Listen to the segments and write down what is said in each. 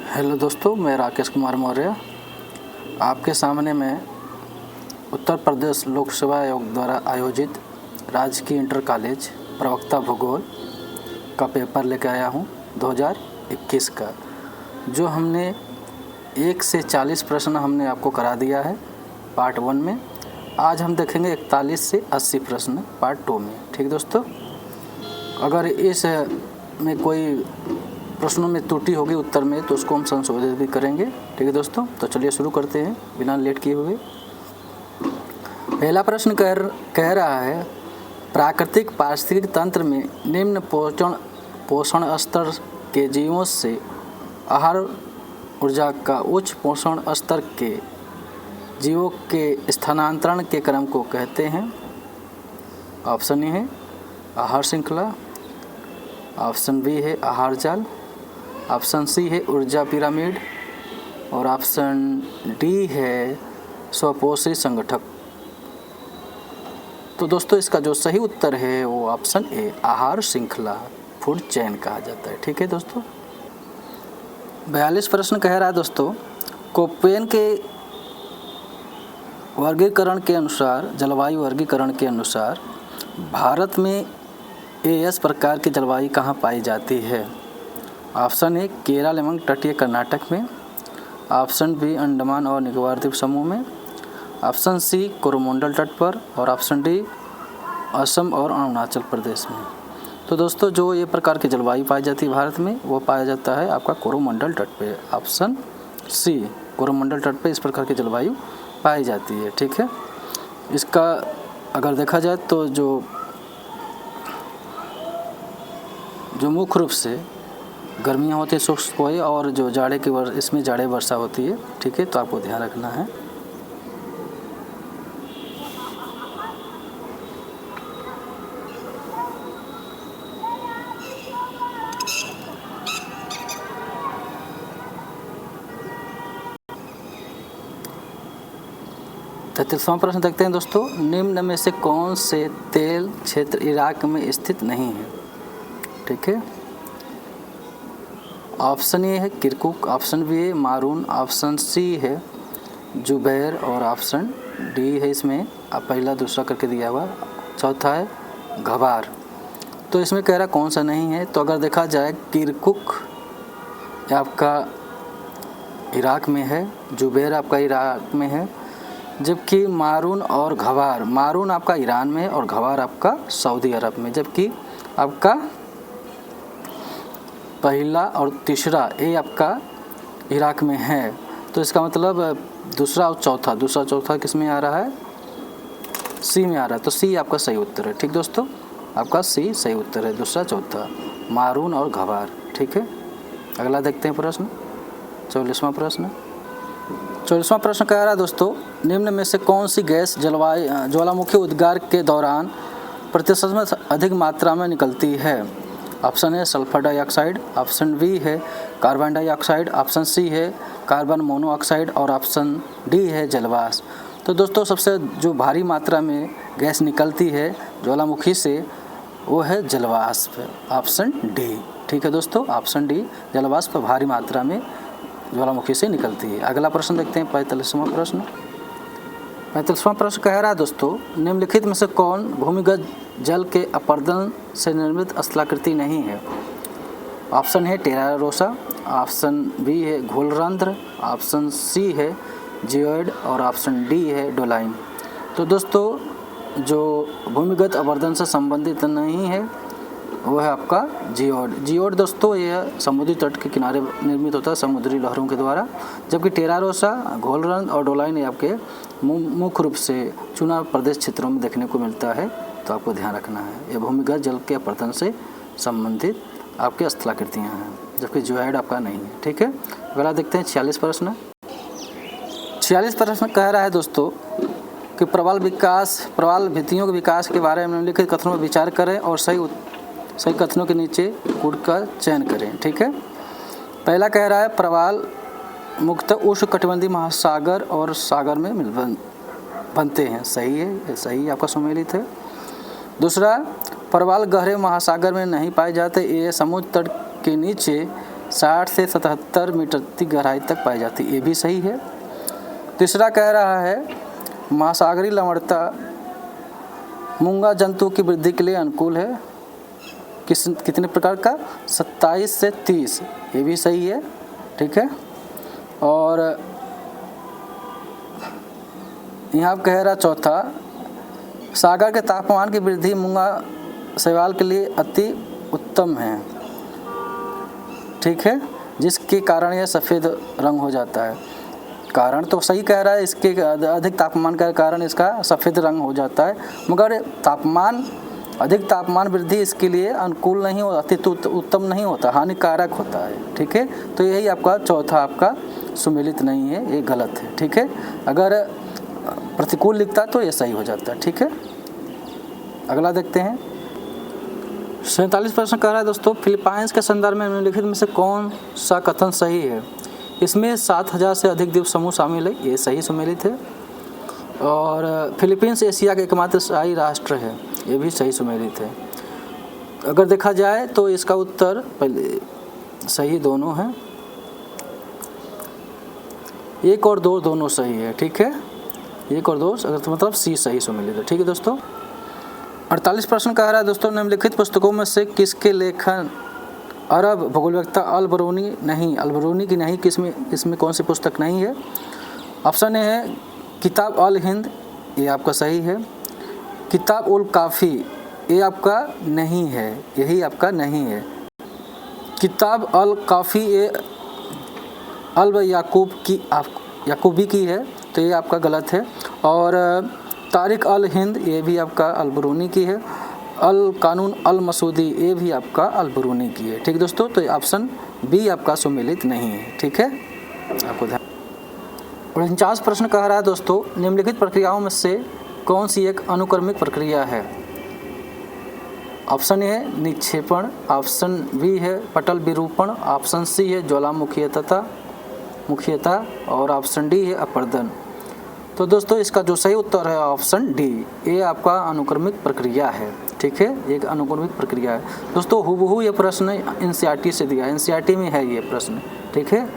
Hello दोस्तों, मैं राकेश कुमार मौर्य आपके सामने मैं उत्तर प्रदेश लोक सेवा आयोग द्वारा आयोजित राजकीय इंटर कॉलेज प्रवक्ता भूगोल का पेपर लेकर आया हूं 2021 का। जो हमने 1 से 40 प्रश्न हमने आपको करा दिया है पार्ट 1 में। आज हम देखेंगे 41 से 80 प्रश्न पार्ट 2 में। ठीक दोस्तों, अगर इस में कोई प्रश्नों में त्रुटि होगी उत्तर में तो उसको हम संशोधित भी करेंगे। ठीक है दोस्तों, तो चलिए शुरू करते हैं बिना लेट किए हुए। पहला प्रश्न कह रहा है, प्राकृतिक पारिस्थितिक तंत्र में निम्न पोषण स्तर के जीवों से आहार ऊर्जा का उच्च पोषण स्तर के जीवों के स्थानांतरण के क्रम को कहते हैं। ऑप्शन ए है आहार श्रृंखला, ऑप्शन बी है आहार जाल, ऑप्शन सी है ऊर्जा पिरामिड और ऑप्शन डी है स्वपोषी संगठक। तो दोस्तों, इसका जो सही उत्तर है वो ऑप्शन ए आहार श्रृंखला, फूड चेन कहा जाता है। ठीक है दोस्तों। 42 प्रश्न कह रहा है दोस्तों, कोपेन के वर्गीकरण के अनुसार, जलवायु वर्गीकरण के अनुसार भारत में एस प्रकार की जलवायु कहाँ पाई जाती है। ऑप्शन ए केरल एवं तटीय कर्नाटक में, ऑप्शन बी अंडमान और निकोबार द्वीप समूह में, ऑप्शन सी कोरोमंडल तट पर और ऑप्शन डी असम और अरुणाचल प्रदेश में। तो दोस्तों, जो ये प्रकार की जलवायु पाई जाती है भारत में वो पाया जाता है आपका कोरोमंडल तट पे। ऑप्शन सी कोरोमंडल तट पे इस प्रकार की जलवायु पाई जाती है। ठीक है। इसका अगर देखा जाए तो जो मुख्य रूप से गर्मियाँ होती है शुष्क पोए और जो जाड़े की इसमें जाड़े वर्षा होती है। ठीक है, तो आपको ध्यान रखना है। तैंतीसवां प्रश्न देखते हैं दोस्तों, निम्न में से कौन से तेल क्षेत्र इराक में स्थित नहीं है। ठीक है। ऑप्शन ए है किरकुक, ऑप्शन बी है मारून, ऑप्शन सी है जुबैर और ऑप्शन डी है इसमें पहला दूसरा करके दिया हुआ, चौथा है घबार। तो इसमें कह रहा कौन सा नहीं है। तो अगर देखा जाए किरकुक आपका इराक में है, जुबैर आपका इराक में है, जबकि मारून और घबार, मारून आपका ईरान में है और घबार आपका सऊदी अरब में, जबकि आपका पहला और तीसरा ए आपका इराक में है। तो इसका मतलब दूसरा और चौथा किस में आ रहा है, सी में आ रहा है। तो सी आपका सही उत्तर है। ठीक दोस्तों, आपका सी सही उत्तर है, दूसरा चौथा मारून और घबार। ठीक है। अगला देखते हैं प्रश्न 44वां प्रश्न। 44वां प्रश्न कह रहा है दोस्तों, निम्न में से कौन सी गैस ज्वालामुखी उद्गार के दौरान प्रतिशत में अधिक मात्रा में निकलती है। Option A sulphur dioxide, option B है कार्बन डाइऑक्साइड, ऑप्शन सी है कार्बन मोनोऑक्साइड और ऑप्शन डी है जलवाष्प। तो दोस्तों, सबसे जो भारी मात्रा में गैस निकलती है ज्वालामुखी से वो है जलवाष्प, ऑप्शन डी। ठीक है दोस्तों, ऑप्शन डी जलवाष्प भारी मात्रा में ज्वालामुखी से निकलती है। अगला प्रश्न देखते हैं 45वां प्रश्न। 45वां प्रश्न कह रहा है दोस्तों, निम्नलिखित में से कौन भूमिगत जल के अपरदन से निर्मित स्थलाकृति नहीं है। ऑप्शन है टेरा रोसा, ऑप्शन बी है घोलरंध्र, ऑप्शन सी है जियोइड और ऑप्शन डी है डोलाइन। तो दोस्तों, जो भूमिगत अपरदन से संबंधित नहीं है वो है आपका जियोइड दोस्तों, यह समुद्री तट के किनारे निर्मित होता है समुद्री लहरों के द्वारा, जबकि टेरा रोसा, घोलरंध्र और डोलाइन ये आपके मुख्य रूप से चुनाव प्रदेश क्षेत्रों में देखने को मिलता है। तो आपको ध्यान रखना है, ये भूमिगत जल के अपरदन से संबंधित आपके स्थलाकृतियाँ हैं, जबकि जियोइड आपका नहीं है। ठीक है। अगला देखते हैं 46 प्रश्न। 46 प्रश्न कह रहा है दोस्तों कि प्रबल भित्तियों के विकास के बारे में निम्नलिखित कथनों पर विचार करें और सही कथनों के नीचे कूट का चयन करें। ठीक है। पहला कह रहा है प्रवाल मुख्यतः उष्णकटिबंधीय महासागर और सागर में बनते हैं। सही है, ये सही आपका सुमेलित है। दूसरा, प्रवाल गहरे महासागर में नहीं पाए जाते, ये समुद्र तट के नीचे 60 से 77 मीटर की गहराई तक पाई जाती है, ये भी सही है। तीसरा कह रहा है महासागरीय लवणता मूंगा जंतु की वृद्धि के लिए अनुकूल है, कितने प्रकार का? 27 से 30, ये भी सही है, ठीक है। और यहाँ कह रहा चौथा, सागर के तापमान की वृद्धि मूंगा शैवाल के लिए अति उत्तम है, ठीक है, जिसके कारण यह सफ़ेद रंग हो जाता है। कारण तो सही कह रहा है, इसके अधिक तापमान के कारण इसका सफ़ेद रंग हो जाता है, मगर अधिक तापमान वृद्धि इसके लिए अनुकूल नहीं होता, अति उत्तम नहीं होता, हानिकारक होता है, ठीक है। तो यही आपका चौथा आपका सुमेलित नहीं है, ये गलत है, ठीक है। अगर प्रतिकूल लिखता तो ये सही हो जाता है, ठीक है। अगला देखते हैं। 47 प्रश्न कह रहा है दोस्तों, फिलीपाइंस के संदर्भ में निम्नलिखित में से कौन सा कथन सही है? इसमें 7000 से अधिक द्वीप समूह शामिल है, ये सही सुमेलित है। और फिलीपींस एशिया का एकमात्र शाही राष्ट्र है, ये भी सही सुमेलित है। अगर देखा जाए तो इसका उत्तर पहले सही दोनों हैं, 1 और 2 दोनों सही है, ठीक है। 1 और 2 अगर तो मतलब सी सही सुमेलित है, ठीक है दोस्तों। 48 प्रश्न कह रहा है दोस्तों, निम्नलिखित पुस्तकों में से किसके लेखन अरब भूगोलवेत्ता अल-बरूनी नहीं, अल-बरूनी की नहीं, इसमें कौन सी पुस्तक नहीं है? ऑप्शन ए है किताब अल हिंद, ये आपका सही है। किताब उल काफ़ी, ये आपका नहीं है, यही आपका नहीं है। किताब अल काफ़ी ये अल याकूबी की है, तो ये आपका गलत है। और तारिक अल हिंद, ये भी आपका अल-बरूनी की है। अल कानून अल मसूदी, ये भी आपका अल-बरूनी की है, ठीक है दोस्तों। तो ऑप्शन बी आपका सुमेलित नहीं है, ठीक है, आपको ध्यान। 49 प्रश्न कह रहा है दोस्तों, निम्नलिखित प्रक्रियाओं में से कौन सी एक अनुक्रमिक प्रक्रिया है? ऑप्शन ए है निक्षेपण, ऑप्शन बी है पटल विरूपण, ऑप्शन सी है ज्वालामुखीयता और ऑप्शन डी है अपर्दन। तो दोस्तों इसका जो सही उत्तर है ऑप्शन डी, ये आपका अनुक्रमिक प्रक्रिया है, ठीक है, एक अनुक्रमिक प्रक्रिया है। दोस्तों हुबहू ये प्रश्न एनसीईआरटी से दिया, एनसीईआरटी में है ये प्रश्न, ठीक है।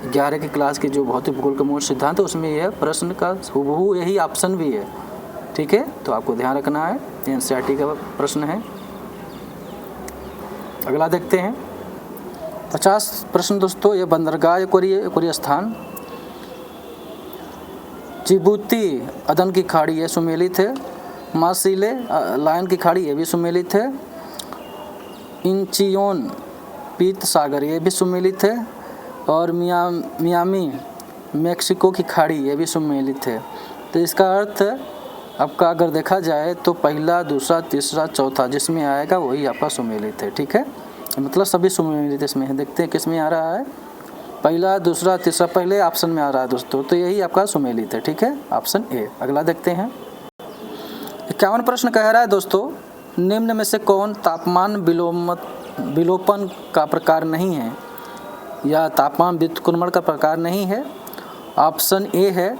11 की क्लास के जो भौतिक भूगोल के मूल सिद्धांत है उसमें यह प्रश्न का हुबहू यही ऑप्शन भी है, ठीक है। तो आपको ध्यान रखना है, एनसीईआरटी का प्रश्न है। अगला देखते हैं। 50 प्रश्न दोस्तों, ये बंदरगाह कोरिया स्थान, जिबूती अदन की खाड़ी, ये सुमेलित है। मासीले लायन की खाड़ी, ये भी सुमेलित है। इंचियोन पीत सागर, ये भी सुमेलित है। और मियामी मेक्सिको की खाड़ी, ये भी सुमेलित है। तो इसका अर्थ आपका अगर देखा जाए तो पहला, दूसरा, तीसरा, चौथा जिसमें आएगा वही आपका सुमेलित है, ठीक है। मतलब सभी सुमेलित इसमें है। देखते हैं किस में आ रहा है, पहला, दूसरा, तीसरा, पहले ऑप्शन में आ रहा है दोस्तों, तो यही आपका सुमेलित है, ठीक है, ऑप्शन ए। अगला देखते हैं। 51 प्रश्न कह रहा है दोस्तों, निम्न में से कौन तापमान विलोपन का प्रकार नहीं है या तापमान व्युत्क्रमण का प्रकार नहीं है? ऑप्शन ए है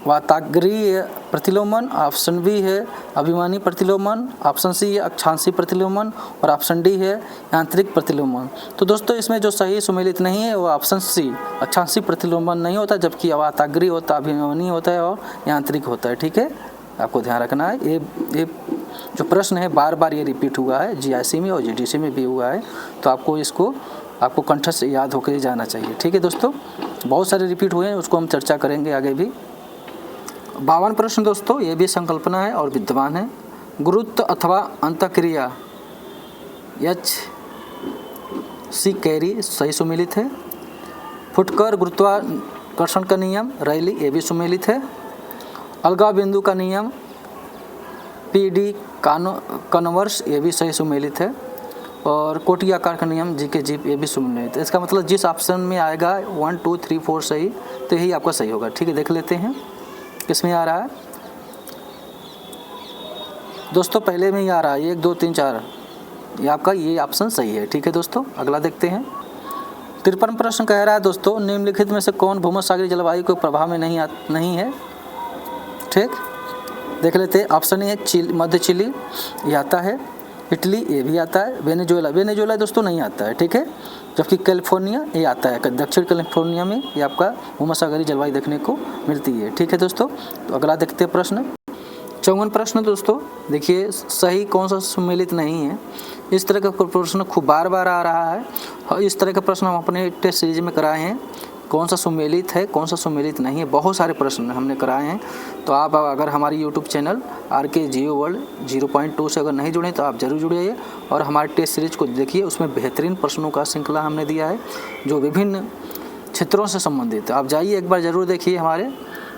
वाताग्रीय प्रतिलोमन, ऑप्शन बी है अभिमानी प्रतिलोमन, ऑप्शन सी है अक्षांशी प्रतिलोमन और ऑप्शन डी है यांत्रिक प्रतिलोमन। तो दोस्तों इसमें जो सही सुमेलित नहीं है वो ऑप्शन सी अक्षांशी प्रतिलोमन नहीं होता, जबकि वाताग्रीय होता, अभिमानी होता है और यांत्रिक होता है, ठीक है, आपको ध्यान रखना है। ये जो प्रश्न है बार बार ये रिपीट हुआ है, जीआईसी में और जीडीसी में भी हुआ है, तो आपको कंठस्थ याद होकर जाना चाहिए, ठीक है दोस्तों। बहुत सारे रिपीट हुए हैं, उसको हम चर्चा करेंगे आगे भी। 52 प्रश्न दोस्तों, ये भी संकल्पना है और विद्यमान है। गुरुत्व अथवा अंतःक्रिया सी कैरी, सही सुमेलित है। फुटकर गुरुत्वाकर्षण का नियम रैली, ये भी सुमेलित है। अलगा बिंदु का नियम पीडी कन्वर्स, ये भी सही सुमेलित है। और कोटि आकार का नियम जी के जीप, ये भी सुमेलित है। इसका मतलब जिस ऑप्शन में आएगा 1 2 3 4 सही, तो यही आपका सही होगा, ठीक है। देख लेते हैं किसमें आ रहा है दोस्तों, पहले में ही आ रहा है 1 2 3 4, ये आपका ये ऑप्शन सही है, ठीक है दोस्तों। अगला देखते हैं। 53 प्रश्न कह रहा है दोस्तों, निम्नलिखित में से कौन भूमध्यसागरीय जलवायु के प्रभाव में नहीं है, ठीक, देख लेते हैं। ऑप्शन ए मध्य चिली, ये आता है। इटली ये भी आता है, वेनेजुएला, वेनेजुएला दोस्तों नहीं आता है, ठीक है। जबकि कैलिफोर्निया ये आता है, दक्षिण कैलिफोर्निया में ये आपका भूमध्यसागरीय जलवायु देखने को मिलती है, ठीक है दोस्तों। तो अगला देखते हैं प्रश्न 54 प्रश्न दोस्तों। देखिए सही कौन सा सम्मिलित नहीं है, इस तरह का प्रश्न खूब बार बार आ रहा है और इस तरह के प्रश्न हम अपने टेस्ट सीरीज में कराए हैं। कौन सा सम्मिलित है, कौन सा सम्मिलित नहीं है, बहुत सारे प्रश्न हमने कराए हैं। तो आप अगर हमारी यूट्यूब चैनल RK जियो वर्ल्ड 0.2 से अगर नहीं जुड़े तो आप ज़रूर जुड़िए और हमारे टेस्ट सीरीज को देखिए, उसमें बेहतरीन प्रश्नों का श्रृंखला हमने दिया है जो विभिन्न क्षेत्रों से संबंधित है। आप जाइए एक बार ज़रूर देखिए, हमारे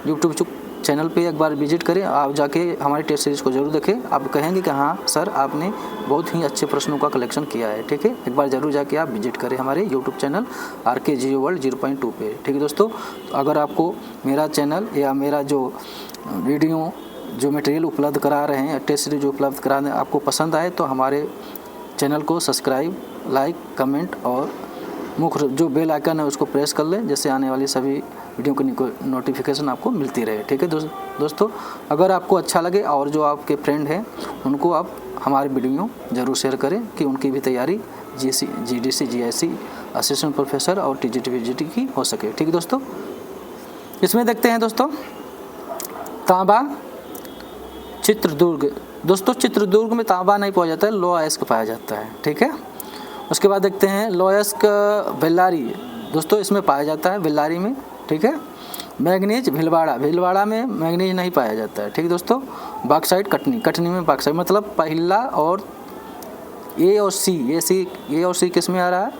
यूट्यूब चैनल पे एक बार विजिट करें, आप जाके हमारी टेस्ट सीरीज को जरूर देखें। आप कहेंगे कि हाँ सर आपने बहुत ही अच्छे प्रश्नों का कलेक्शन किया है, ठीक है। एक बार जरूर जाके आप विजिट करें हमारे यूट्यूब चैनल RK जियो वर्ल्ड 0.2 पे, ठीक है दोस्तों। तो अगर आपको मेरा चैनल या मेरा जो वीडियो जो मटेरियल उपलब्ध करा रहे हैं, टेस्ट सीरीज जो उपलब्ध करा रहे हैं, आपको पसंद आए तो हमारे चैनल को सब्सक्राइब, लाइक, कमेंट और मुख्य जो बेल आइकन है उसको प्रेस कर लें, जिससे आने वाली सभी वीडियो की नोटिफिकेशन आपको मिलती रहे, ठीक है दोस्तों। अगर आपको अच्छा लगे और जो आपके फ्रेंड हैं उनको आप हमारे वीडियो ज़रूर शेयर करें कि उनकी भी तैयारी GDC GIC असिस्टेंट प्रोफेसर और TGT VGT की हो सके, ठीक है दोस्तों। इसमें देखते हैं दोस्तों तांबा चित्रदुर्ग। दोस्तों चित्रदुर्ग में तांबा नहीं पाया जाता है, लोहा अयस्क पाया जाता है, ठीक है। उसके बाद देखते हैं लोहा अयस्क बेल्लारी, दोस्तों इसमें पाया जाता है बेल्लारी में, ठीक है। मैग्नीज भीलवाड़ा, भीलवाड़ा में मैग्नीज नहीं पाया जाता है, ठीक है दोस्तों। बॉक्साइट कटनी, कटनी में बॉक्साइट, मतलब पहला और ए और सी किस में आ रहा है,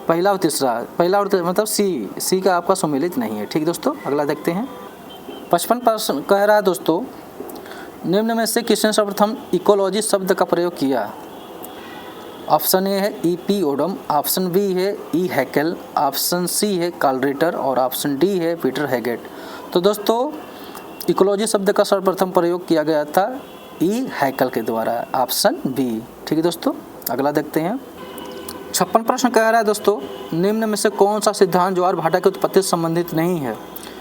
पहला और तीसरा, पहला और मतलब सी का आपका सम्मिलित नहीं है, ठीक दोस्तों। अगला देखते हैं 55 प्रश्न कह रहा है दोस्तों, निम्न में से किसने सर्वप्रथम इकोलॉजी शब्द का प्रयोग किया। ऑप्शन ए है E.P. ओडम, ऑप्शन बी है E. हैकेल, ऑप्शन सी है कार्ल रिटर और ऑप्शन डी है पीटर हेगेट। तो दोस्तों इकोलॉजी शब्द का सर्वप्रथम प्रयोग किया गया था E. हैकेल के द्वारा, ऑप्शन बी, ठीक है दोस्तों। अगला देखते हैं 56 प्रश्न कह रहा है दोस्तों, निम्न में से कौन सा सिद्धांत ज्वार भाटा की उत्पत्ति से संबंधित नहीं है।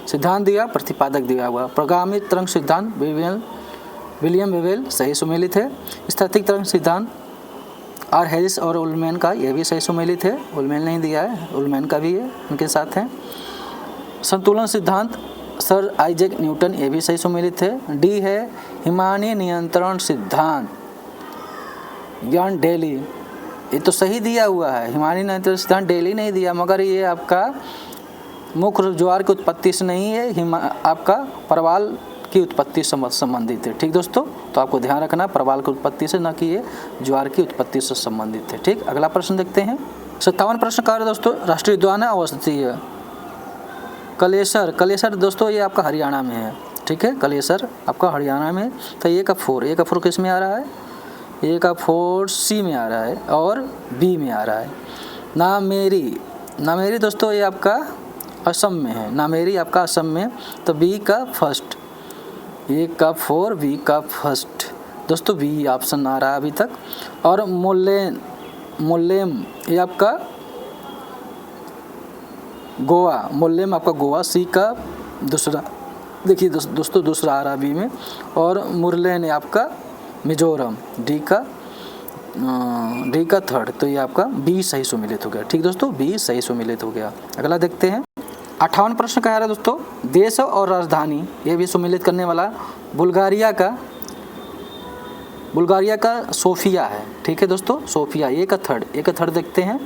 सिद्धांत दिया, प्रतिपादक दिया हुआ। प्रगामी तरंग सिद्धांत विलियम वेवेल सही सुमेलित है। स्थैतिक तरंग सिद्धांत R. हैरिस और उलमैन का, यह भी सही सुमेलित है। उलमैन नहीं दिया है, उलमैन का भी है, उनके साथ है। संतुलन सिद्धांत सर आइजैक न्यूटन, ये भी सही सुमेलित है। डी है हिमानी नियंत्रण सिद्धांत जॉन डेली, ये तो सही दिया हुआ है। हिमानी नियंत्रण सिद्धांत डेली नहीं दिया, मगर ये आपका मुख्य ज्वार की उत्पत्ति से नहीं है, आपका परवाल की उत्पत्ति संबंधित है, ठीक दोस्तों। तो आपको ध्यान रखना परवाल की उत्पत्ति से, न कि ये ज्वार की उत्पत्ति से संबंधित है, ठीक। अगला प्रश्न देखते हैं 57 प्रश्न का दोस्तों, राष्ट्रीय उद्यान अवस्थित कलेसर दोस्तों ये आपका हरियाणा में है, ठीक है। कलेसर आपका हरियाणा में। तो ए का फोर किस में आ रहा है, ए का फोर सी में आ रहा है और बी में आ रहा है। नामेरी दोस्तों ये आपका असम में है, नामेरी आपका असम में। तो बी का फर्स्ट, ए का फोर, बी का फर्स्ट, दोस्तों बी ऑप्शन आ रहा है अभी तक। और मोल्लेम ये आपका गोवा, मोल्लेम आपका गोवा, सी का दूसरा, देखिए दोस्तों दूसरा आ रहा है बी में। और मुरलेन आपका मिजोरम, डी का थर्ड। तो ये आपका बी सही सुमेलित हो गया, ठीक दोस्तों, बी सही सुमेलित हो गया। अगला देखते हैं 58 प्रश्न कह रहा है दोस्तों, देश और राजधानी ये भी सम्मिलित करने वाला बुल्गारिया का सोफिया है, ठीक है दोस्तों, सोफिया। ए का थर्ड देखते हैं,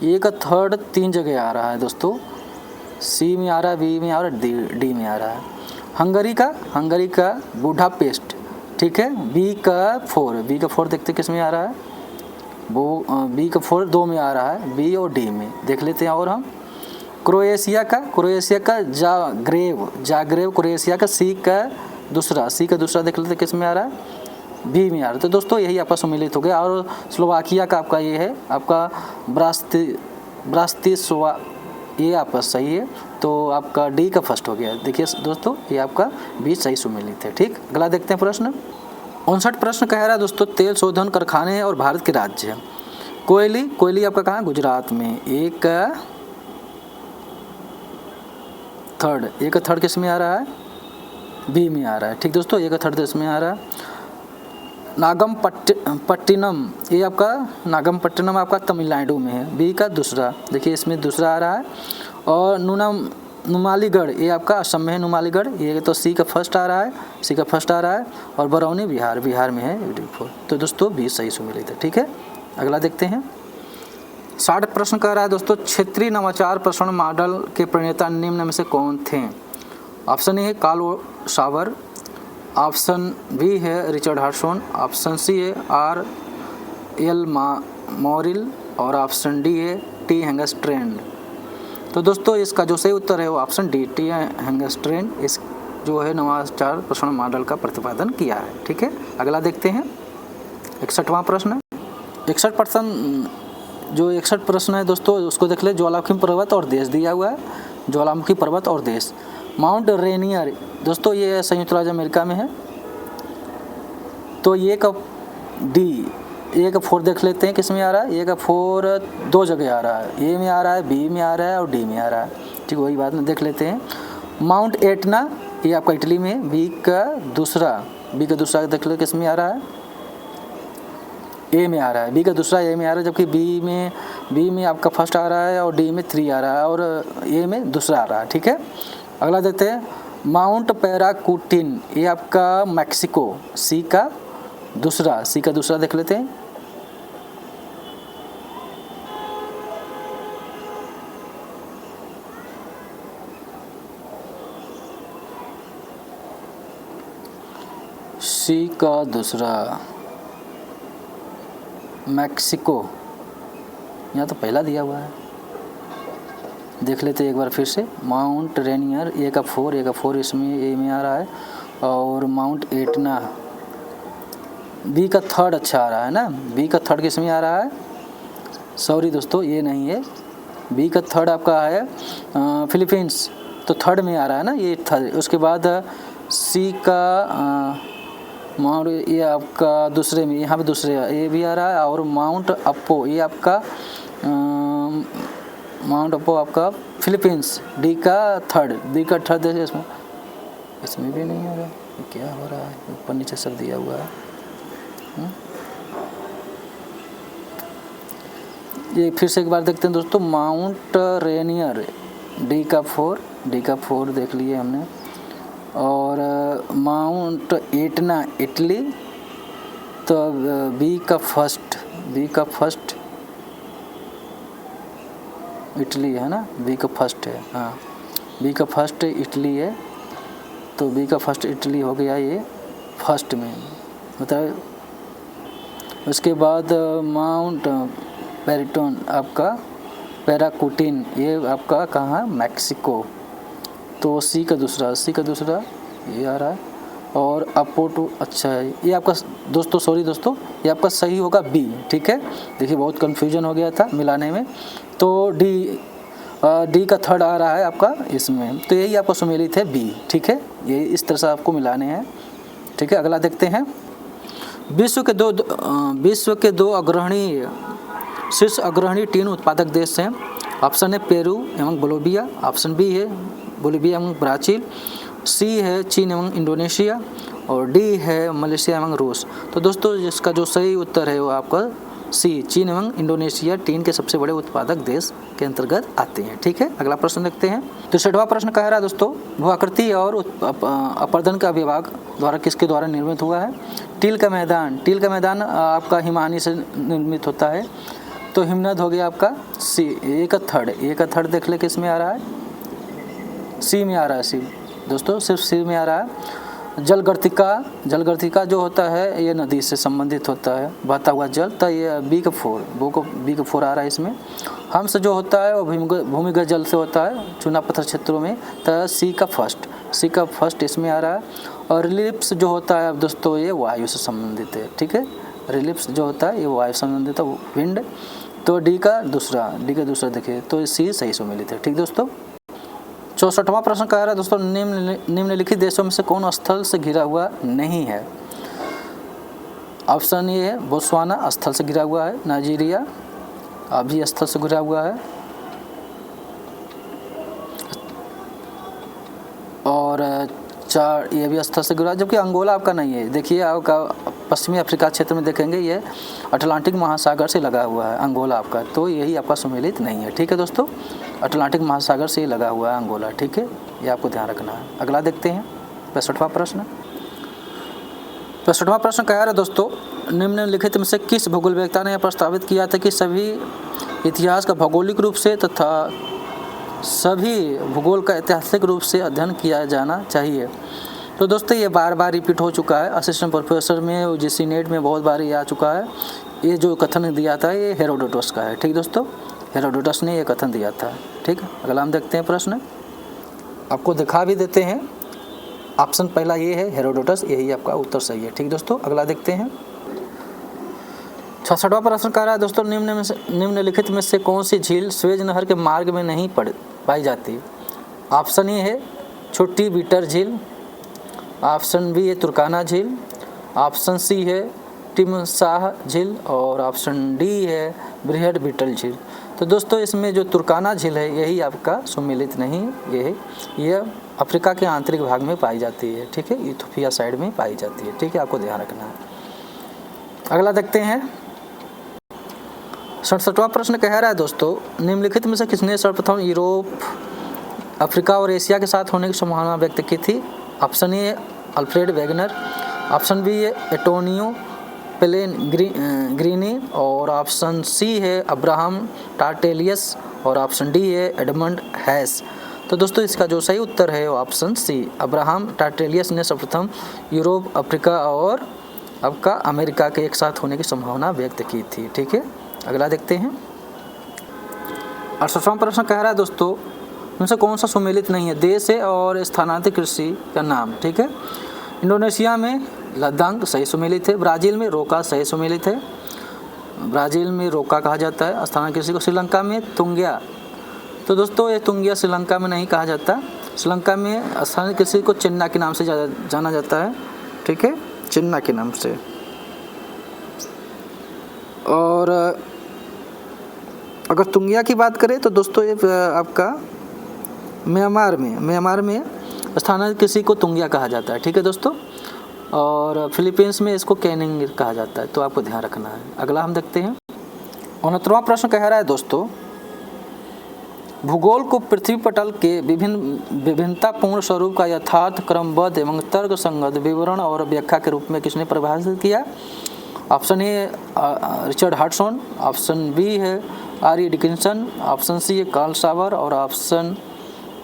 ए का थर्ड 3 जगह आ रहा है दोस्तों, सी में आ रहा है, बी में आ रहा है, डी में आ रहा है। हंगरी का बुडापेस्ट, ठीक है। बी का फोर देखते किस में आ रहा है, वो बी का 4 2 में आ रहा है, बी और डी में देख लेते हैं। और हम क्रोएशिया का जाग्रेव क्रोएशिया का, सी का दूसरा देख लेते किस में आ रहा है, बी में आ रहा है। तो दोस्तों यही आपका सम्मिलित हो गया। और स्लोवाकिया का आपका ये है आपका ब्रास्तिस्वा, ये आपका सही है। तो आपका डी का फर्स्ट हो गया, देखिए दोस्तों ये आपका बी सही सम्मिलित है, ठीक। अगला देखते हैं प्रश्न 59 प्रश्न कह रहा है दोस्तों, तेल शोधन कारखाने और भारत के राज्य। कोयली आपका कहाँ, गुजरात में। ए का थर्ड किस में आ रहा है, बी में आ रहा है, ठीक दोस्तों, ए का थर्ड इसमें आ रहा है। पट्टिनम, ये आपका नागमपट्टिनम आपका तमिलनाडु में है। बी का दूसरा, देखिए इसमें दूसरा आ रहा है। और नुमालीगढ़, ये आपका असम में है नुमालीगढ़, ये तो सी का फर्स्ट आ रहा है, सी का फर्स्ट आ रहा है। और बरौनी बिहार में है। तो दोस्तों 20 सही सुमेलित है। ठीक है, अगला देखते हैं। 60 प्रश्न कह रहा है दोस्तों, क्षेत्रीय नवाचार प्रसारण मॉडल के प्रणेता निम्न में से कौन थे? ऑप्शन ए है कार्ल सावर, ऑप्शन बी है रिचर्ड हार्टसन, ऑप्शन सी है R.L. मॉरिल और ऑप्शन डी है टी हैंगस्ट्रेंड। तो दोस्तों इसका जो सही उत्तर है वो ऑप्शन डी टी हैंगस्ट्रेंड इस जो है नवाचार प्रसारण मॉडल का प्रतिपादन किया है। ठीक है, अगला देखते हैं। 61वां प्रश्न, 61 प्रश्न है दोस्तों, उसको देख ले। ज्वालामुखी पर्वत और देश दिया हुआ है, ज्वालामुखी पर्वत और देश। माउंट रेनियर दोस्तों ये संयुक्त राज्य अमेरिका में है। तो ये का डी, ए का 4 देख लेते हैं किस में आ रहा है। ए का 4 दो जगह आ रहा है, ए में आ रहा है, बी में आ रहा है और डी में आ रहा है। ठीक, वही बात में देख लेते हैं। माउंट एटना ये आपका इटली में है। बी का दूसरा देख लो किस में आ रहा है, ए में आ रहा है। बी का दूसरा ए में आ रहा है, जबकि बी में आपका फर्स्ट आ रहा है और डी में 3 आ रहा है और ए में दूसरा आ रहा है। ठीक है, अगला देखते हैं। माउंट पैराकूटिन ये आपका मैक्सिको, सी का दूसरा देख लेते हैं। सी का दूसरा मैक्सिको, यहाँ तो पहला दिया हुआ है, देख लेते हैं एक बार फिर से। माउंट रेनियर ए का 4 इसमें ए में आ रहा है। और माउंट एटना बी का 3 अच्छा आ रहा है ना, बी का 3 किस में आ रहा है, सॉरी दोस्तों ये नहीं है। बी का 3 आपका है फिलीपींस, तो 3 में आ रहा है ना ये 3। उसके बाद सी का माउंट ये आपका दूसरे में, यहाँ पे दूसरे ये भी आ रहा है। और माउंट अप्पो ये आपका माउंट अप्पो आपका फिलीपींस, डी का 3 देखिए इसमें भी नहीं आ रहा, क्या हो रहा है, ऊपर नीचे सब दिया हुआ है। ये फिर से एक बार देखते हैं दोस्तों। माउंट रेनियर डी का 4 देख लिए हमने। और माउंट एटना इटली, तो बी का फर्स्ट इटली है ना, बी का फर्स्ट है, हाँ बी का फर्स्ट इटली है। तो बी का फर्स्ट इटली हो गया ये फर्स्ट में, मतलब। उसके बाद माउंट पेरिटोन आपका पैराकूटिन ये आपका कहाँ है, मैक्सिको। तो सी का दूसरा ये आ रहा है। और अपोटो अच्छा है ये आपका दोस्तों, सॉरी दोस्तों ये आपका सही होगा बी। ठीक है, देखिए बहुत कन्फ्यूजन हो गया था मिलाने में। तो डी का 3 आ रहा है आपका इसमें, तो यही आपका सुमेलित है बी। ठीक है, ये इस तरह से आपको मिलाने हैं। ठीक है, अगला देखते हैं। विश्व के दो शीर्ष अग्रणी टीन उत्पादक देश हैं। ऑप्शन है पेरू एवं बोलिविया, ऑप्शन बी है बोलिविया एवं ब्राज़ील, सी है चीन एवं इंडोनेशिया और डी है मलेशिया एवं रूस। तो दोस्तों इसका जो सही उत्तर है वो आपका सी, चीन एवं इंडोनेशिया टीन के सबसे बड़े उत्पादक देश के अंतर्गत आते हैं। ठीक है, अगला प्रश्न देखते हैं। तो 6वां प्रश्न कह रहा है दोस्तों, भू-आकृति और अपर्दन का विभाग द्वारा किसके द्वारा निर्मित हुआ है? टील का मैदान आपका हिमानी से निर्मित होता है। तो हिमनद हो गया आपका सी। ए का थर्ड देख ले किस में आ रहा है, सी में आ रहा है। सी दोस्तों सिर्फ सी में आ रहा है। जलगर्तिका जो होता है ये नदी से संबंधित होता है, बहता हुआ जल। तो ये बी का 4 आ रहा है इसमें। हंस जो होता है वो भूमिगत जल से होता है, चूना पत्थर क्षेत्रों में। तो सी का फर्स्ट इसमें आ रहा है। और रिलिप्स जो होता है दोस्तों ये वायु से संबंधित है। ठीक है, रिलिप्स जो होता है ये वायु से संबंधित है, विंड। तो डी का दूसरा देखिए, तो सी सही सुमेलित है। ठीक दोस्तों, 64वां प्रश्न कह रहा है दोस्तों, निम्नलिखित देशों में से कौन स्थल से घिरा हुआ नहीं है? ऑप्शन ए है बोत्सवाना स्थल से घिरा हुआ है, नाइजीरिया अभी स्थल से घिरा हुआ है, और 4 ये भी स्थल से घिरा, जबकि अंगोला आपका नहीं है। देखिए आपका पश्चिमी अफ्रीका क्षेत्र में देखेंगे ये अटलांटिक महासागर से लगा हुआ है अंगोला आपका, तो यही आपका सुमेलित नहीं है। ठीक है दोस्तों, अटलांटिक महासागर से ही लगा हुआ है अंगोला। ठीक है, ये आपको ध्यान रखना है। अगला देखते हैं 65वां प्रश्न। 65वां प्रश्न कह रहा है दोस्तों, निम्नलिखित में से किस भूगोलवेत्ता ने यह प्रस्तावित किया था कि सभी इतिहास का भौगोलिक रूप से तथा सभी भूगोल का ऐतिहासिक रूप से अध्ययन किया जाना चाहिए। तो दोस्तों ये बार बार रिपीट हो चुका है, असिस्टेंट प्रोफेसर में, यूजीसी नेट में बहुत बार ये आ चुका है। ये जो कथन दिया था ये हेरोडोटस का है। ठीक दोस्तों, हेरोडोटस ने ये कथन दिया था। ठीक, अगला हम देखते हैं प्रश्न, आपको दिखा भी देते हैं। ऑप्शन पहला ये है हेरोडोटस, यही आपका उत्तर सही है। ठीक दोस्तों, अगला देखते हैं 66वां प्रश्न कह रहा है दोस्तों, निम्नलिखित में से कौन सी झील स्वेज नहर के मार्ग में नहीं पाई जाती। ऑप्शन ए है छोटी बीटर झील, ऑप्शन बी है तुर्काना झील, ऑप्शन सी है टिमसाह झील और ऑप्शन डी है बृहद बीटल झील। तो दोस्तों इसमें जो तुर्काना झील है यही आपका सुमेलित नहीं है, ये अफ्रीका के आंतरिक भाग में पाई जाती है। ठीक है, इथोपिया साइड में पाई जाती है। ठीक है, आपको ध्यान रखना है। अगला देखते हैं 67वां प्रश्न कह रहा है दोस्तों, निम्नलिखित में से किसने सर्वप्रथम यूरोप, अफ्रीका और एशिया के साथ होने की संभावना व्यक्त की थी। Option A Alfred Wegener, option B है एंटोनियो पेलेग्रिनी और ऑप्शन सी है अब्राहम टार्टेलियस और ऑप्शन डी है एडमंड हैस। तो दोस्तों इसका जो सही उत्तर है वो ऑप्शन सी अब्राहम टार्टेलियस ने सर्वप्रथम यूरोप, अफ्रीका और आपका अमेरिका के एक साथ होने की संभावना व्यक्त की थी। ठीक है, अगला देखते हैं 68वां प्रश्न कह रहा है दोस्तों, इनमें से कौन सा सुमेलित नहीं है। देश है और स्थानांतरित कृषि का नाम। ठीक है, इंडोनेशिया में लद्दाख सही सुमेलित है, ब्राज़ील में रोका सही सुमेलित है, ब्राज़ील में रोका कहा जाता है स्थानांतरित कृषि को। श्रीलंका में तुंगिया, तो दोस्तों ये तुंगिया श्रीलंका में नहीं कहा जाता, श्रीलंका में स्थानांतरित कृषि को चिन्ना के नाम से जाना जाता है। ठीक है, चिन्ना के नाम से। और अगर तुंगिया की बात करें तो दोस्तों ये आपका म्यांमार में स्थानांतरित कृषि को तुंगिया कहा जाता है। ठीक है दोस्तों, और फिलीपींस में इसको कैनिंग कहा जाता है, तो आपको ध्यान रखना है। अगला हम देखते हैं 69वां प्रश्न कह रहा है दोस्तों, भूगोल को पृथ्वी पटल के विभिन्नतापूर्ण स्वरूप का यथार्थ, क्रमबद्ध एवं तर्क संगत विवरण और व्याख्या के रूप में किसने परिभाषित किया। Option A Richard Hudson, option B है आर.ई. डिकिंसन, ऑप्शन सी है कार्ल सावर और ऑप्शन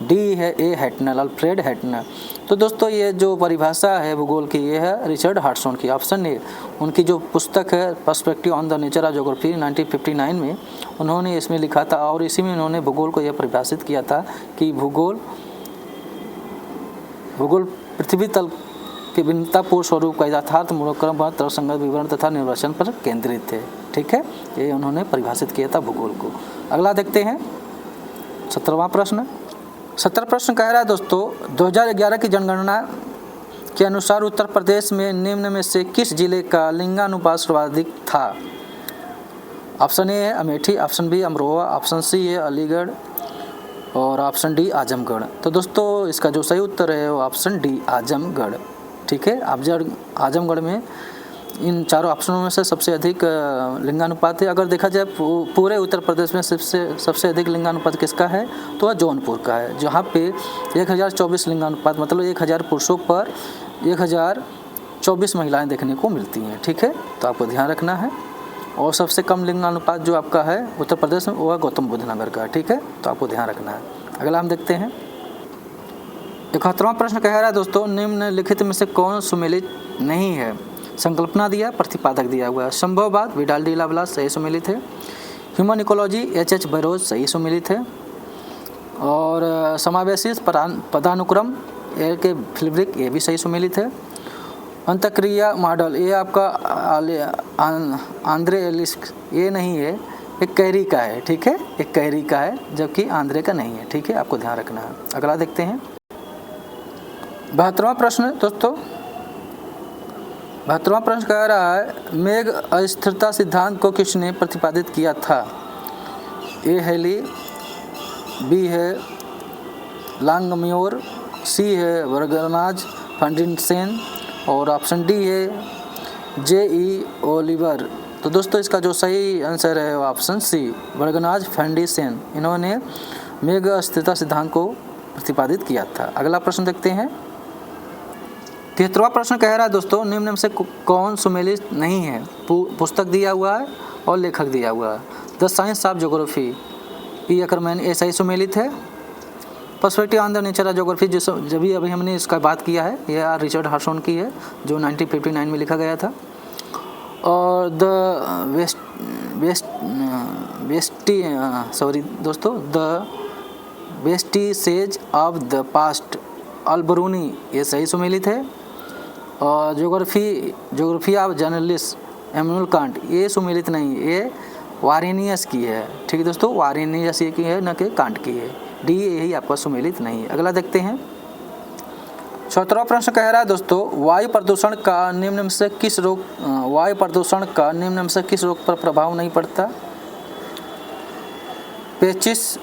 डी है ए हैटनर, अल्फ्रेड हैटनर। तो दोस्तों ये जो परिभाषा है भूगोल की ये है रिचर्ड हडसन की। ऑप्शन ए, उनकी जो पुस्तक है perspective on the nature of geography 1959 में उन्होंने इसमें लिखा था और इसी में उन्होंने भूगोल को यह परिभाषित किया था कि भूगोल पृथ्वी तल के भिन्नतापूर्ण स्वरूप का यथार्थ, मूलक्रम, तर्कसंगत विवरण तथा निर्वचन पर केंद्रित है। ठीक है, ये उन्होंने परिभाषित किया था भूगोल को। अगला देखते हैं 17वां प्रश्न। 17 प्रश्न कह रहा है दोस्तों, 2011 की जनगणना के अनुसार उत्तर प्रदेश में निम्न में से किस जिले का लिंगानुपात सर्वाधिक था। ऑप्शन ए है Amethi, option B Amroha, option C है अलीगढ़ और ऑप्शन डी आजमगढ़। तो दोस्तों इसका जो सही उत्तर है वो ऑप्शन डी आजमगढ़। ठीक है, आजमगढ़ में इन चारों ऑप्शनों में से सबसे अधिक लिंगानुपात है। अगर देखा जाए पूरे उत्तर प्रदेश में सबसे अधिक लिंगानुपात किसका है तो वह जौनपुर का है, जहाँ पे 1024 लिंगानुपात, मतलब 1000 पुरुषों पर 1024 महिलाएं देखने को मिलती हैं। ठीक है, तो आपको ध्यान रखना है। और सबसे कम लिंगानुपात जो आपका है उत्तर प्रदेश में वो है गौतम बुद्ध नगर का। ठीक है, तो आपको ध्यान रखना है। अगला हम देखते हैं 71वां प्रश्न कह रहा है दोस्तों, निम्नलिखित में से कौन सुमेलित नहीं है। संकल्पना दिया, प्रतिपादक दिया हुआ है। संभववाद विडाल डी लावलास सही सुमेलित है, ह्यूमन इकोलॉजी एच बैरोज सही सुमेलित है, और समावेशी पदानुक्रम ए के फिल्ब्रिक ये भी सही सुमेलित है। अंतःक्रिया मॉडल ये आपका आंद्रे एलिस्क ये नहीं है, एक कैरी का है। ठीक है, एक कैरी का है जबकि आंद्रे का नहीं है। ठीक है, आपको ध्यान रखना है। अगला देखते हैं 72वां प्रश्न दोस्तों। 72वां प्रश्न कह रहा है, मेघ अस्थिरता सिद्धांत को किसने प्रतिपादित किया था। ए हेली, बी है लांगम्योर, सी है वर्गनाज फंडिनसेन और ऑप्शन डी है J.E. ओलिवर। तो दोस्तों इसका जो सही आंसर है वो ऑप्शन सी, बर्गनाज फैंडीसेन। इन्होंने मेघ अस्थिरता सिद्धांत को प्रतिपादित किया था। अगला प्रश्न देखते हैं। 73वां प्रश्न कह रहा है दोस्तों, निम्न में से कौन सुमेलित नहीं है? पुस्तक दिया हुआ है और लेखक दिया हुआ है। द साइंस ऑफ ज्योग्राफी, ई अकरमैन, ये सही सुमेलित है। Perspective on the nature of geography, जो भी अभी हमने इसका बात किया है, यह रिचर्ड हार्सन की है जो 1959 में लिखा गया था। और द वेस्टिसेज ऑफ द पास्ट, अल्बरूनी, ये सही सुमेलित है। और geography of journalist, Immanuel Kant, ये सुमेलित नहीं, ये वारेनियस की है। ठीक है दोस्तों, वारेनियस की है, न कि कांट की है। डी यही आपका सुमेलित नहीं है। अगला देखते हैं। 74वां प्रश्न कह रहा है दोस्तों, वायु प्रदूषण का निम्न में से किस रोग पर प्रभाव नहीं पड़ता? पेचिस,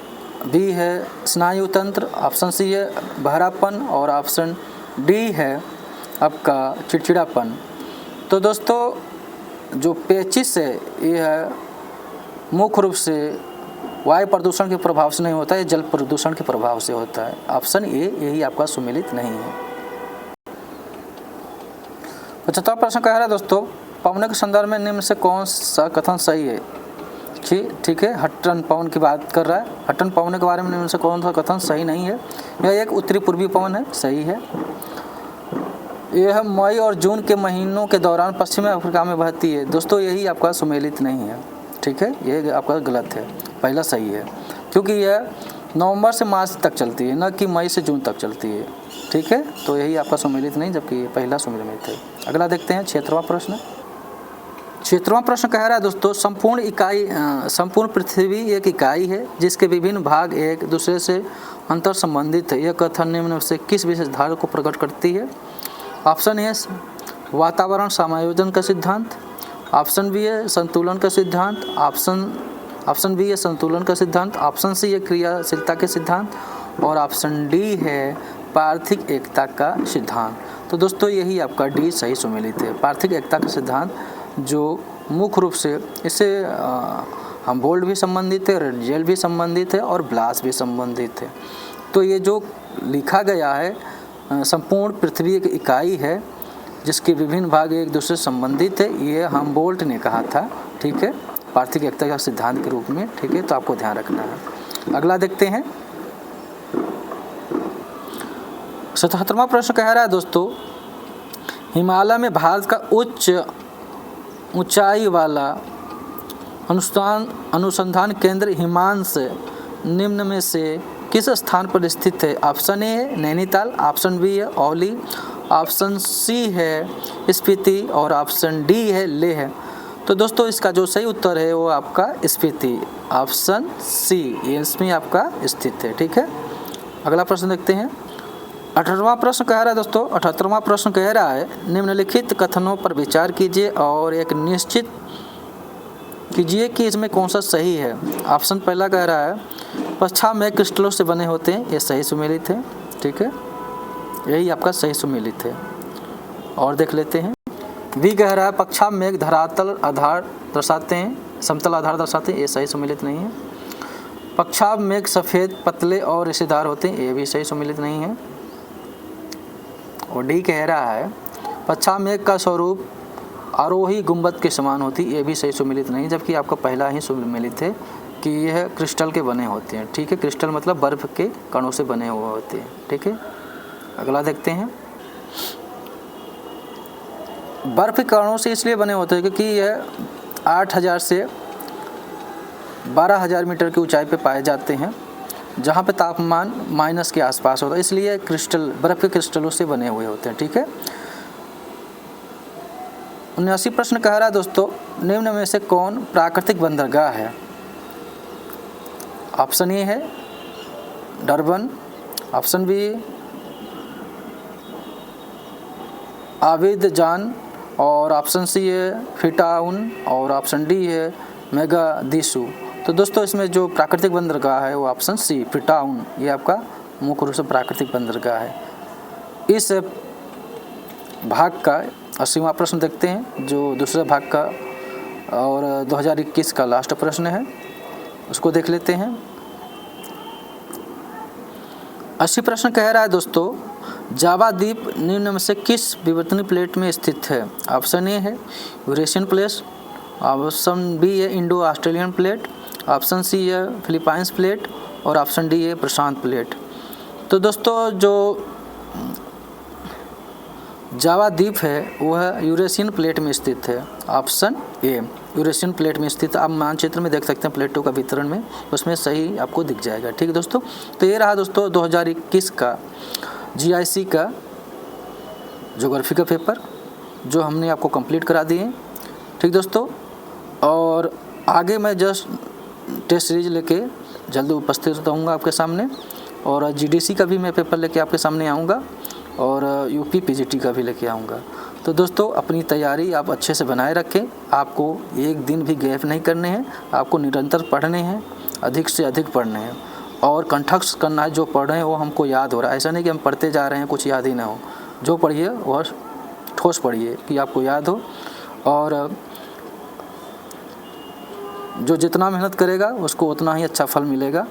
बी है स्नायु तंत्र, ऑप्शन सी है बहरापन, और ऑप्शन डी है आपका चिड़चिड़ापन। तो दोस्तों जो पेचिस है ये है मुख्य रूप से वायु प्रदूषण के प्रभाव से नहीं होता है, जल प्रदूषण के प्रभाव से होता है। ऑप्शन ए यही आपका सुमेलित नहीं है। 75वां प्रश्न कह रहा है दोस्तों, पवन के संदर्भ में निम्न से कौन सा कथन सही है? ठीक है, हट्टन पवन की बात कर रहा है। हट्टन पवन के बारे में निम्न से कौन सा कथन सही नहीं है? यह एक उत्तरी पूर्वी पवन है, सही है। यह मई और जून के महीनों के दौरान पश्चिमी अफ्रीका में बहती है। दोस्तों यही आपका सुमेलित नहीं है। ठीक है, ये आपका गलत है, पहला सही है, क्योंकि यह नवंबर से मार्च तक चलती है, न कि मई से जून तक चलती है। ठीक है, तो यही आपका सुमेलित नहीं, जबकि पहला सुमेलित है। अगला देखते हैं 76वां प्रश्न। 76वां प्रश्न कह रहा है दोस्तों, संपूर्ण पृथ्वी एक इकाई है जिसके विभिन्न भाग एक दूसरे से अंतर संबंधित है। यह कथन निम्न में से किस विशेष धारणा को प्रकट करती है? ऑप्शन ए वातावरण समायोजन का सिद्धांत, ऑप्शन बी है संतुलन का सिद्धांत, ऑप्शन बी है संतुलन का सिद्धांत, ऑप्शन सी है क्रियाशीलता के सिद्धांत, और ऑप्शन डी है पार्थिक एकता का सिद्धांत। तो दोस्तों यही आपका डी सही सुमेलित है, पार्थिक एकता का सिद्धांत, जो मुख्य रूप से इससे हमबोल्ट भी संबंधित है, रेडजेल भी संबंधित है, और ब्लास भी संबंधित है। तो ये जो लिखा गया है, संपूर्ण पृथ्वी एक इकाई है जिसके विभिन्न भाग एक दूसरे से संबंधित है, ये हमबोल्ट ने कहा था। ठीक है, पार्थिक एकता का सिद्धांत के रूप में। ठीक है, तो आपको ध्यान रखना है। अगला देखते हैं। 77वां प्रश्न कह रहा है दोस्तों, हिमालय में भारत का उच्च ऊंचाई वाला अनुसंधान केंद्र हिमांश निम्न में से किस स्थान पर स्थित है? ऑप्शन ए है नैनीताल, ऑप्शन बी है औली, ऑप्शन सी है स्पीति, और ऑप्शन डी है लेह। तो दोस्तों इसका जो सही उत्तर है वो आपका स्पीति, ऑप्शन सी, ये इसमें आपका स्थित है। ठीक है, अगला प्रश्न देखते हैं। 78वां प्रश्न कह रहा है दोस्तों, 78वां प्रश्न कह रहा है, निम्नलिखित कथनों पर विचार कीजिए और एक निश्चित कीजिए कि इसमें कौन सा सही है। ऑप्शन पहला कह रहा है पच्छा में क्रिस्टलों से बने होते हैं, ये सही सुमेलित है। ठीक है, यही आपका सही सुमेलित है। और देख लेते हैं। बी कह रहा है पक्षा मेघ धरातल आधार दर्शाते हैं, समतल आधार दर्शाते हैं, ये सही सुमेलित नहीं है। पक्षा मेघ सफ़ेद पतले और रेशेदार होते हैं, ये भी सही सुमेलित नहीं है। और डी कह रहा है पक्षा मेघ का स्वरूप आरोही गुंबद के समान होती, ये भी सही सुमेलित नहीं, जबकि आपका पहला ही सुमेलित है कि यह क्रिस्टल के बने होते हैं। ठीक है, क्रिस्टल मतलब बर्फ के कणों से बने हुए होते हैं। ठीक है, अगला देखते हैं। बर्फ के कणों से इसलिए बने होते हैं क्योंकि यह 8000 से 12000 मीटर की ऊंचाई पे पाए जाते हैं, जहाँ पे तापमान माइनस के आसपास होता है, इसलिए क्रिस्टल बर्फ के क्रिस्टलों से बने हुए होते हैं। ठीक है, 79 प्रश्न कह रहा है दोस्तों, निम्न में से कौन प्राकृतिक बंदरगाह है? ऑप्शन ए है डरबन, ऑप्शन बी आबिदजान, और ऑप्शन सी है फ्रीटाउन, और ऑप्शन डी है मोगादिशु। तो दोस्तों इसमें जो प्राकृतिक बंदरगाह है वो ऑप्शन सी फ्रीटाउन, ये आपका मुख्य रूप से प्राकृतिक बंदरगाह है। इस भाग का 80वां प्रश्न देखते हैं जो दूसरे भाग का और 2021 का लास्ट प्रश्न है, उसको देख लेते हैं। 80 प्रश्न कह रहा है दोस्तों, जावा द्वीप निम्न में से किस विवर्तनीय प्लेट में स्थित है? ऑप्शन ए है यूरेशियन प्लेट, ऑप्शन बी है Indo Australian plate, option C है फिलीपाइंस प्लेट और ऑप्शन डी है प्रशांत प्लेट। तो दोस्तों जो जावा द्वीप है वह यूरेशियन प्लेट में स्थित है। ऑप्शन ए यूरेशियन प्लेट में स्थित। आप मानचित्र में देख सकते हैं प्लेटों का वितरण में, उसमें सही आपको दिख जाएगा। ठीक है दोस्तों, तो ये रहा दोस्तों 2021 का GIC का ज्योग्राफी का पेपर जो हमने आपको कंप्लीट करा दिए। ठीक दोस्तों, और आगे मैं जस्ट टेस्ट सीरीज लेके जल्दी उपस्थित रहूँगा आपके सामने, और GDC का भी मैं पेपर लेके आपके सामने आऊँगा और UP PGT का भी लेके आऊँगा। तो दोस्तों अपनी तैयारी आप अच्छे से बनाए रखें। आपको एक दिन भी गैप नहीं करने हैं, आपको निरंतर पढ़ने हैं, अधिक से अधिक पढ़ने हैं और कंठस्थ करना है। जो पढ़ रहे हैं वो हमको याद हो रहा है, ऐसा नहीं कि हम पढ़ते जा रहे हैं कुछ याद ही ना हो। जो पढ़िए वह ठोस पढ़िए कि आपको याद हो, और जो जितना मेहनत करेगा उसको उतना ही अच्छा फल मिलेगा।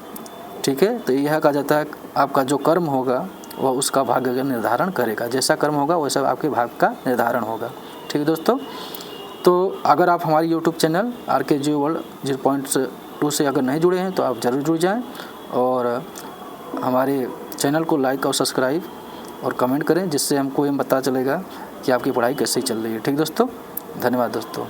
ठीक है, तो यह कहा जाता है आपका जो कर्म होगा वह उसका भाग्य का निर्धारण करेगा। जैसा कर्म होगा वैसा आपके भाग्य का निर्धारण होगा। ठीक है दोस्तों, तो अगर आप हमारी YouTube चैनल RKG वर्ल्ड 0.2 से अगर नहीं जुड़े हैं तो आप ज़रूर जुड़ जाएं और हमारे चैनल को लाइक और सब्सक्राइब और कमेंट करें, जिससे हमको ये पता चलेगा कि आपकी पढ़ाई कैसे चल रही है। ठीक दोस्तों, धन्यवाद दोस्तों।